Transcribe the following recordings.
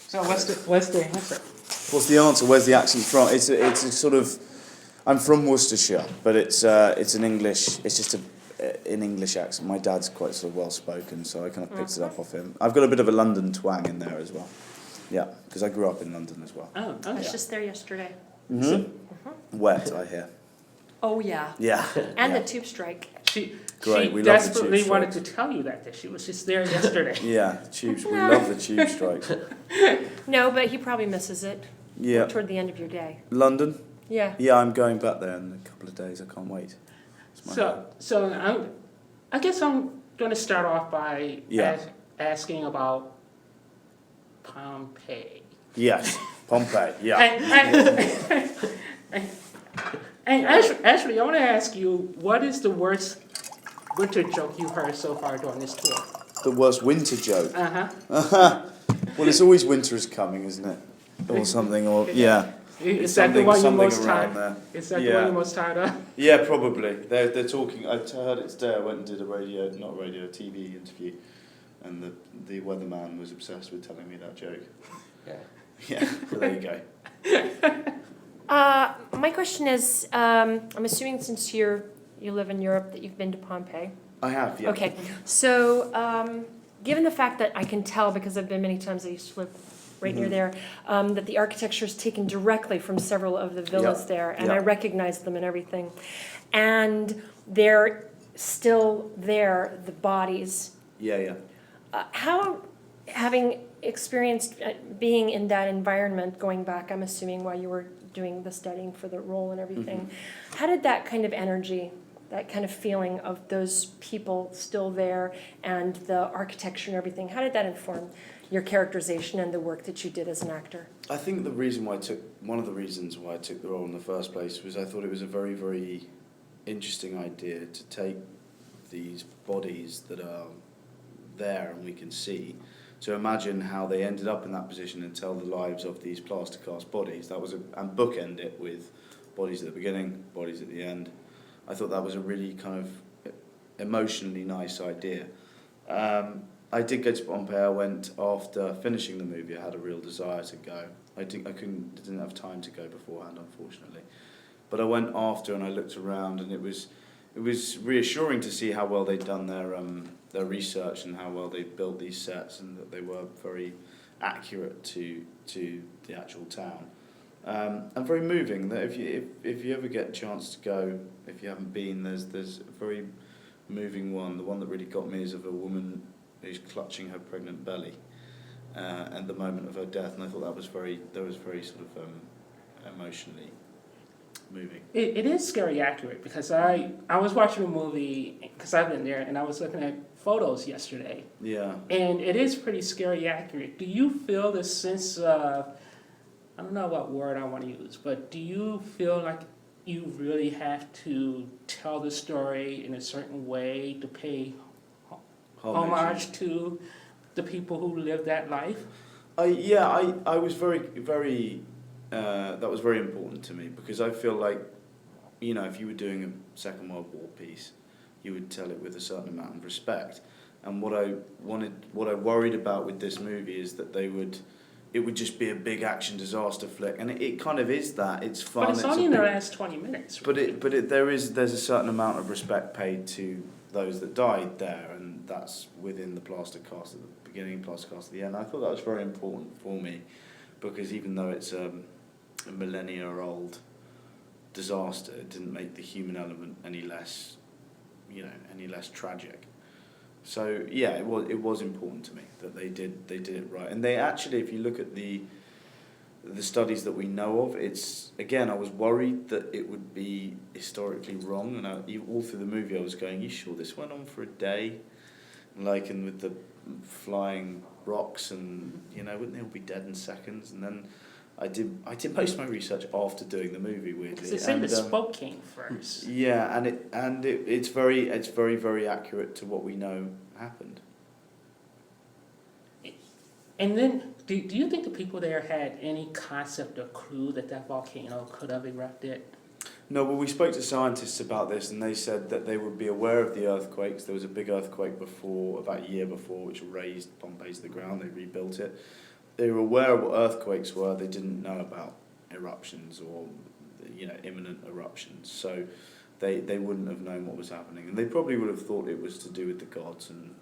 So what's the answer? What's the answer? Where's the accent from? It's a sort of. I'm from Worcestershire, but it's an English. It's just an English accent. My dad's quite sort of well spoken, so I kind of picked it up off him. I've got a bit of a London twang in there as well. Yeah, because I grew up in London as well. Oh, okay. I was just there yesterday. Wet, I hear. Oh, yeah. Yeah. And yeah. the tube strike. She Great, we love the desperately tube wanted to strikes. tell you that she was just there yesterday. Yeah, the tubes. We love the tube strikes. No, but he probably misses it Yeah. toward the end of your day. London? Yeah. Yeah, I'm going back there in a couple of days. I can't wait. It's my home. So I guess I'm going to start off by asking about Pompeii. Yes, Pompeii. Yeah. And actually, I want to ask you, what is the worst winter joke you've heard so far during this tour? The worst winter joke. Uh-huh. Well, it's always winter is coming, isn't it? Or something, or yeah. Is that the one you're most around tired? there. Is that the one you're most tired of? Yeah, probably. They're talking. I heard it today. I went and did a TV interview, and the weatherman was obsessed with telling me that joke. Yeah. Yeah. So there you go. My question is, I'm assuming since you live in Europe that you've been to Pompeii. I have. Yeah. Okay, so given the fact that I can tell, because I've been many times, I used to live right near there, that the architecture is taken directly from several of the villas there, and I recognize them and everything. And they're still there, the bodies. Yeah. How, having experienced being in that environment, going back, I'm assuming, while you were doing the studying for the role and everything, how did that kind of energy, that kind of feeling of those people still there and the architecture and everything, how did that inform your characterization and the work that you did as an actor? I think one of the reasons why I took the role in the first place was I thought it was a very, very interesting idea to take these bodies that are there and we can see, to imagine how they ended up in that position and tell the lives of these plaster cast bodies. And bookend it with bodies at the beginning, bodies at the end. I thought that was a really kind of emotionally nice idea. I did go to Pompeii. I went after finishing the movie. I had a real desire to go. I didn't have time to go beforehand, unfortunately. But I went after and I looked around, and it was reassuring to see how well they'd done their research and how well they built these sets, and that they were very accurate to the actual town. And very moving. That if you ever get a chance to go, if you haven't been, there's a very moving one. The one that really got me is of a woman who's clutching her pregnant belly at the moment of her death, and I thought that was very sort of emotionally moving. It is scary accurate, because I was watching a movie, because I've been there, and I was looking at photos yesterday. Yeah. And it is pretty scary accurate. Do you feel this sense of, I don't know what word I want to use, but do you feel like you really have to tell the story in a certain way to pay homage to the people who lived that life? I was very that was very important to me, because I feel like, if you were doing a Second World War piece, you would tell it with a certain amount of respect. And what I worried about with this movie is that it would just be a big action disaster flick, and it kind of is that. It's fun. But it's only in the last 20 minutes. There's a certain amount of respect paid to those that died there, and that's within the plaster cast at the beginning, plaster cast at the end. I thought that was very important for me, because even though it's a millennia-old disaster, it didn't make the human element any less tragic. So yeah, it was important to me that they did it right. And they actually, if you look at the studies that we know of, I was worried that it would be historically wrong, and all through the movie I was going, "You sure this went on for a day?" And with the flying rocks, and wouldn't they all be dead in seconds? And then I did most of my research after doing the movie, weirdly. Because they say the smoke came first. Yeah, it's very, very accurate to what we know happened. And then, do you think the people there had any concept or clue that volcano could have erupted? No, well, we spoke to scientists about this, and they said that they would be aware of the earthquakes. There was a big earthquake about a year before, which razed Pompeii to the ground. They rebuilt it. they were aware of what earthquakes were. They didn't know about eruptions or imminent eruptions. So they wouldn't have known what was happening, and they probably would have thought it was to do with the gods and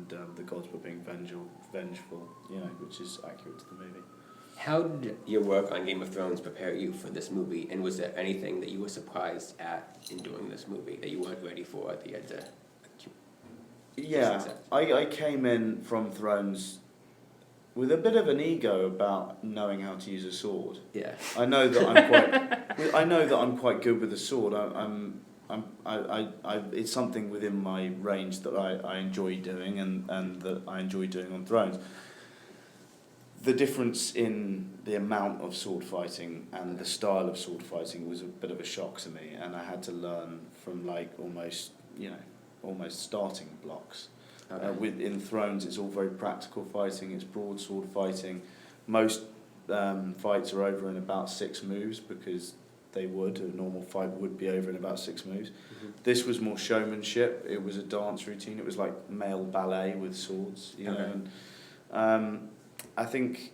the gods were being vengeful, which is accurate to the movie. How did your work on Game of Thrones prepare you for this movie, and was there anything that you were surprised at in doing this movie that you weren't ready for at the end? Yeah, I came in from Thrones with a bit of an ego about knowing how to use a sword. Yeah. I know that I'm quite good with a sword. It's something within my range that I enjoy doing and that I enjoy doing on Thrones. The difference in the amount of sword fighting and the style of sword fighting was a bit of a shock to me, and I had to learn from almost starting blocks. Okay. In Thrones, it's all very practical fighting. It's broadsword fighting. Most fights are over in about 6 moves because a normal fight would be over in about 6 moves. Mm-hmm. This was more showmanship. It was a dance routine. It was like male ballet with swords, Okay. And I think,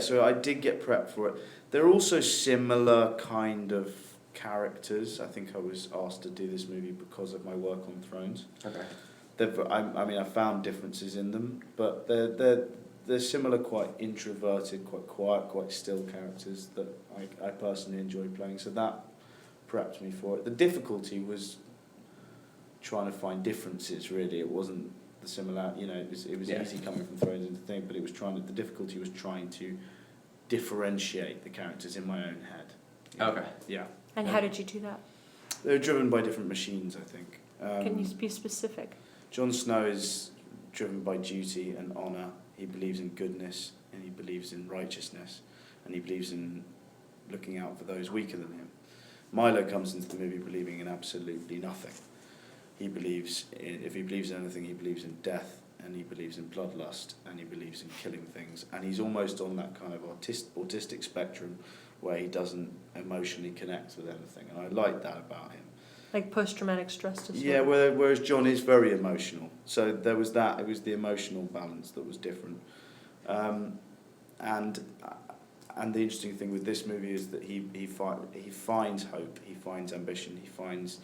so I did get prepped for it. They're also similar kind of characters. I think I was asked to do this movie because of my work on Thrones. Okay. I found differences in them, but they're similar, quite introverted, quite quiet, quite still characters that I personally enjoy playing. So that prepped me for it. The difficulty was trying to find differences. Really, it wasn't the similarity. It was easy coming from Thrones into thing, but the difficulty was trying to differentiate the characters in my own head. Okay. Yeah. And how did you do that? They were driven by different machines, I think. Can you be specific? Jon Snow is driven by duty and honour. He believes in goodness and he believes in righteousness and he believes in looking out for those weaker than him. Milo comes into the movie believing in absolutely nothing. If he believes in anything, he believes in death and he believes in bloodlust and he believes in killing things, and he's almost on that kind of autistic spectrum where he doesn't emotionally connect with anything, and I like that about him. Like post-traumatic stress disorder? Yeah, whereas John is very emotional. So there was that. It was the emotional balance that was different. And the interesting thing with this movie is that he finds hope, he finds ambition, he finds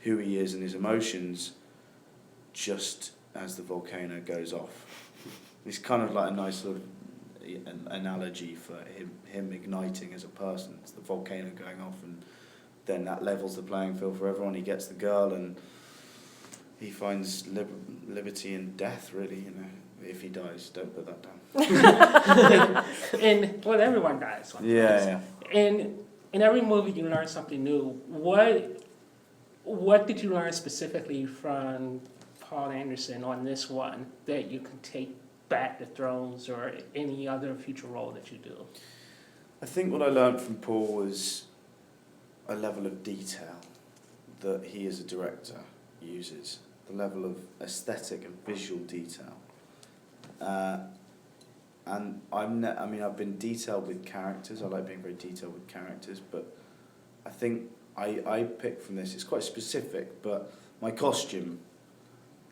who he is and his emotions just as the volcano goes off. It's kind of like a nice sort of an analogy for him igniting as a person. It's the volcano going off, and then that levels the playing field for everyone. He gets the girl and he finds liberty in death, really. If he dies, don't put that down. And well, everyone dies. Yeah. And in every movie, you learn something new. What did you learn specifically from Paul Anderson on this one that you can take back to Thrones or any other future role that you do? I think what I learned from Paul was a level of detail that he as a director uses, the level of aesthetic and visual detail. And I've been detailed with characters. I like being very detailed with characters, but I think I picked from this, it's quite specific, but my costume,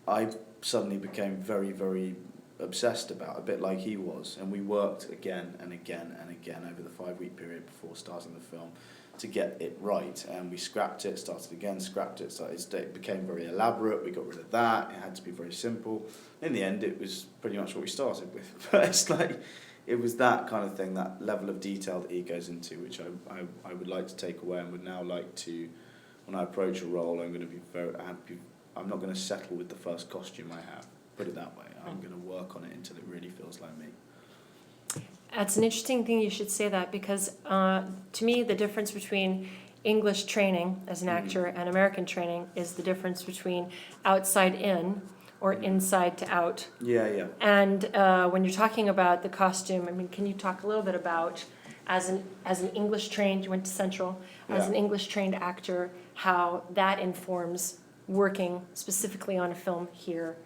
I suddenly became very, very obsessed about, a bit like he was, and we worked again and again and again over the 5-week period before starting the film to get it right, and we scrapped it, started again, scrapped it, it became very elaborate, we got rid of that, it had to be very simple. In the end, it was pretty much what we started with, but it's like, it was that kind of thing, that level of detail that he goes into, which I would like to take away, and would now like to, when I approach a role, I'm not going to settle with the first costume I have, put it that way. I'm going to work on it until it really feels like me. That's an interesting thing you should say that, because to me the difference between English training as an actor and American training is the difference between outside in or inside to out. Yeah. And when you're talking about the costume, can you talk a little bit about, as an English trained, you went to Central, as an English trained actor, how that informs working specifically on a film here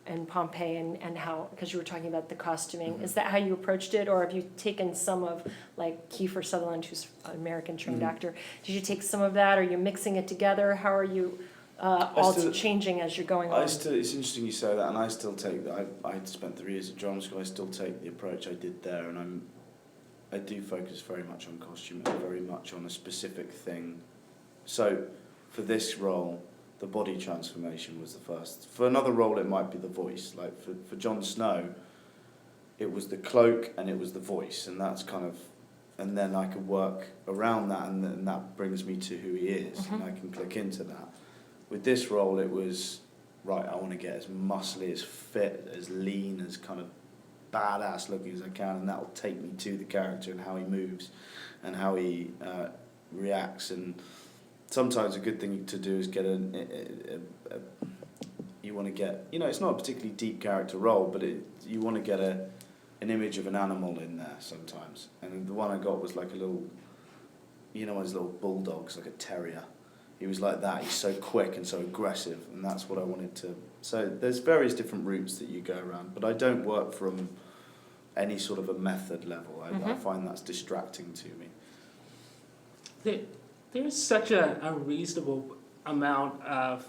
in Pompeii, and how, because you were talking about the costuming, is that how you approached it, or have you taken some of, like Kiefer Sutherland, who's an American trained actor, did you take some of that, are you mixing it together, how are you all still- changing as you're going on? It's interesting you say that, and I still take that. I spent 3 years at drama school. I still take the approach I did there, and I do focus very much on costume and very much on a specific thing. So, for this role, the body transformation was the first. For another role, it might be the voice. Like for Jon Snow, it was the cloak and it was the voice, and that's kind of, and then I could work around that, and then that brings me to who he is, and I can click into that. With this role, it was, right, I want to get as muscly, as fit, as lean, as kind of badass looking as I can, and that will take me to the character and how he moves and how he reacts. And sometimes a good thing to do is get you want to get, it's not a particularly deep character role, but you want to get an image of an animal in there sometimes. And the one I got was like a little, his little bulldogs, like a terrier. He was like that. He's so quick and so aggressive, and that's what I wanted to. So there's various different routes that you go around, but I don't work from any sort of a method level. I find that's distracting to me. There's such an unreasonable amount of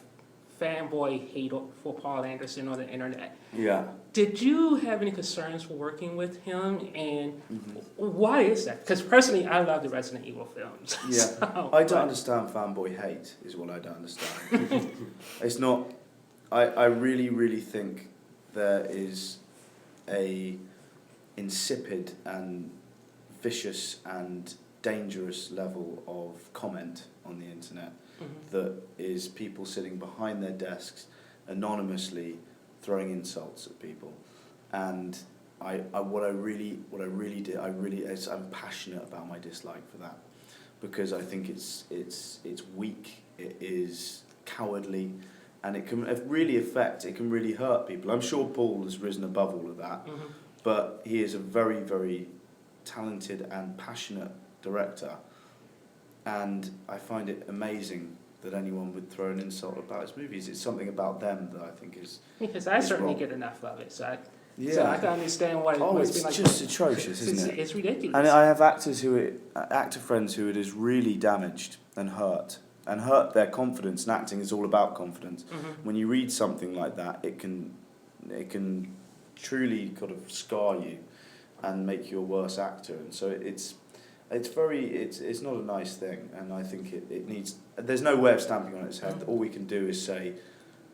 fanboy hate for Paul Anderson on the internet. Yeah. Did you have any concerns working with him, and why is that? Because personally, I love the Resident Evil films. Yeah. So, I don't understand fanboy hate, is what I don't understand. It's not. I really, really think there is a insipid and vicious and dangerous level of comment on the internet that is people sitting behind their desks anonymously throwing insults at people. And I'm passionate about my dislike for that, because I think it's weak, it is cowardly, and it can really hurt people. I'm sure Paul has risen above all of that, but he is a very, very talented and passionate director, and I find it amazing that anyone would throw an insult about his movies. It's something about them that I think is... Because I certainly wrong. get enough of it, so I can understand why it Oh, must it's be like... just atrocious, isn't it? It's ridiculous. And I have actor friends who it has really damaged and hurt their confidence, and acting is all about confidence. When you read something like that, it can truly kind of scar you and make you a worse actor, and so it's not a nice thing, and I think it needs. There's no way of stamping on its head. All we can do is say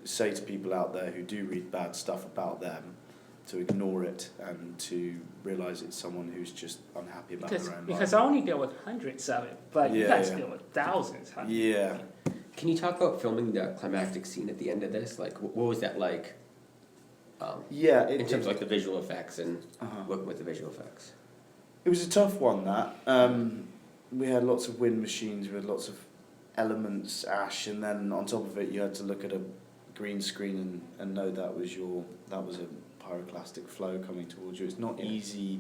to people out there who do read bad stuff about them to ignore it and to realise it's someone who's just unhappy about their own life. Because I only deal with hundreds of it, but you guys deal with thousands. Huh? Yeah. Can you talk about filming the climactic scene at the end of this? Like, what was that like? In terms of like the visual effects and working with the visual effects. It was a tough one, that. We had lots of wind machines, we had lots of elements, ash, and then on top of it you had to look at a green screen and know that was a pyroclastic flow coming towards you. It's not easy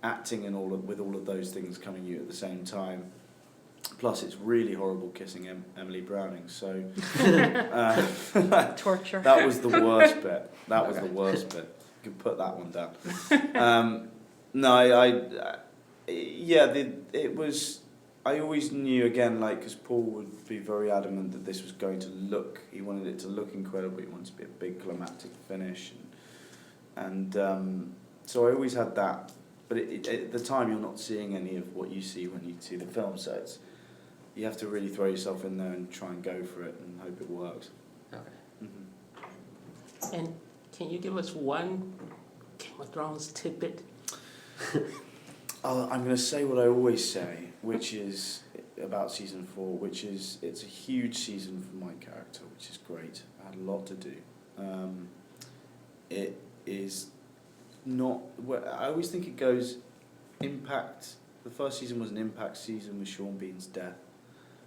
acting with all of those things coming at you at the same time. Plus, it's really horrible kissing Emily Browning, so... Torture. That was the worst bit. The worst bit. You can put that one down. It was... I always knew, again, because Paul would be very adamant that this was going to look... He wanted it to look incredible. He wanted it to be a big climactic finish. And so I always had that. But at the time, you're not seeing any of what you see when you see the film, so you have to really throw yourself in there and try and go for it and hope it works. Okay. And can you give us one Game of Thrones tidbit? I'm going to say what I always say, which is about season 4, which is it's a huge season for my character, which is great. I had a lot to do. It is not... I always think it goes impact. The first season was an impact season with Sean Bean's death.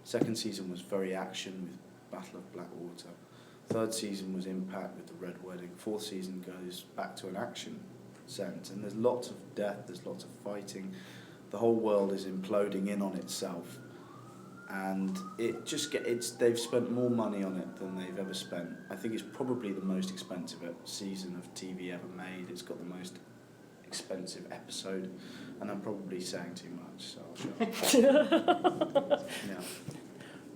Second season was very action with Battle of Blackwater. Third season was impact with the Red Wedding. Fourth season goes back to an action sense, and there's lots of death, there's lots of fighting. The whole world is imploding in on itself, and they've spent more money on it than they've ever spent. I think it's probably the most expensive season of TV ever made. It's got the most expensive episode, and I'm probably saying too much, so I'll shut up. Yeah.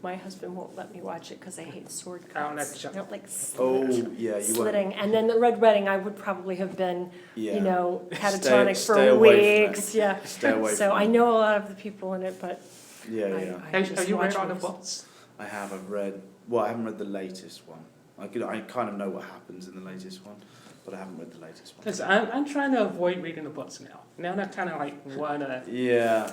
my husband won't let me watch it because I hate sword I don't cuts. like I don't like Oh, yeah, you slitting. And then the Red Wedding, I would probably have been, Yeah. you know, catatonic Stay for away from weeks. it. Yeah. Stay away So from I it. know a lot of the people in it, but Yeah, I yeah. just Have you read watch all the movies. books? I haven't read. Well, I haven't read the latest one. I kind of know what happens in the latest one, but I haven't read the latest one. Because I'm trying to avoid reading the books now. Now I kind of like want to. Yeah,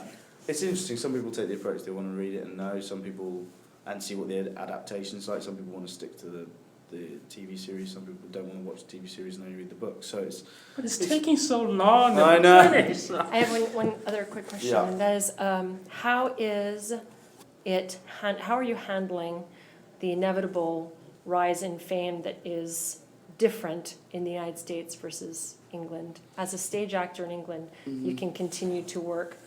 it's interesting. Some people take the approach they want to read it and know. Some people and see what the adaptation's like. Some people want to stick to the TV series. Some people don't want to watch the TV series and only read the book. So it's. But it's taking so long to I know. finish. So. I have one other quick question, Yeah. and that is, how are you handling the inevitable rise in fame that is different in the United States versus England? As a stage actor in England, you can continue to work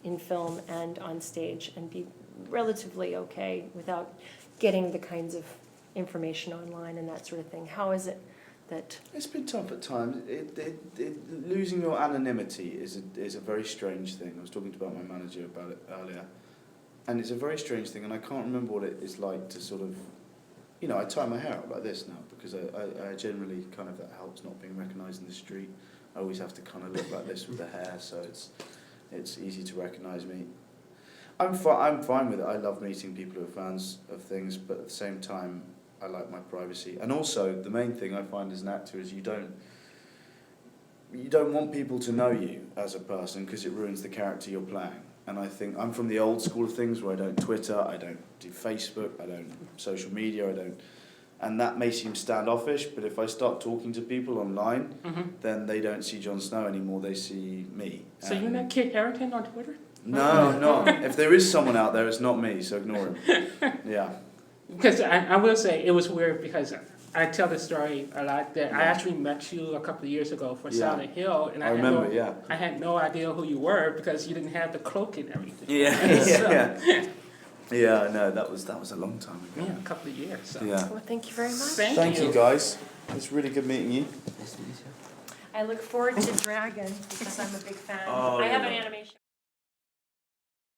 in film and on stage and be relatively okay without getting the kinds of information online and that sort of thing. How is it that... It's been tough at times. Losing your anonymity is a very strange thing. I was talking about my manager about it earlier. And it's a very strange thing, and I can't remember what it is like to sort of... You know, I tie my hair up like this now because I generally kind of, that helps not being recognised in the street. I always have to kind of look like this with the hair, so it's easy to recognise me. I'm fine with it. I love meeting people who are fans of things, but at the same time, I like my privacy. And also, the main thing I find as an actor is you don't want people to know you as a person because it ruins the character you're playing. And I think I'm from the old school of things where I don't Twitter, I don't do Facebook, I don't social media, and that may seem standoffish, but if I start talking to people online, then they don't see Jon Snow anymore, they see me. So you're not Kit Harington on Twitter? No, I'm not. If there is someone out there, it's not me, so ignore him. Yeah. Because I will say it was weird because I tell the story a lot that I actually met you a couple of years ago for Silent Hill, and I had no idea who you were because you didn't have the cloak and everything. Yeah, no, that was a long time ago. Yeah, a couple of years. So. Yeah. Well, thank you very much. Thank you guys. It's really good meeting you. Nice to meet you. I look forward to Dragon because I'm a big fan. Oh, I have yeah. an animation.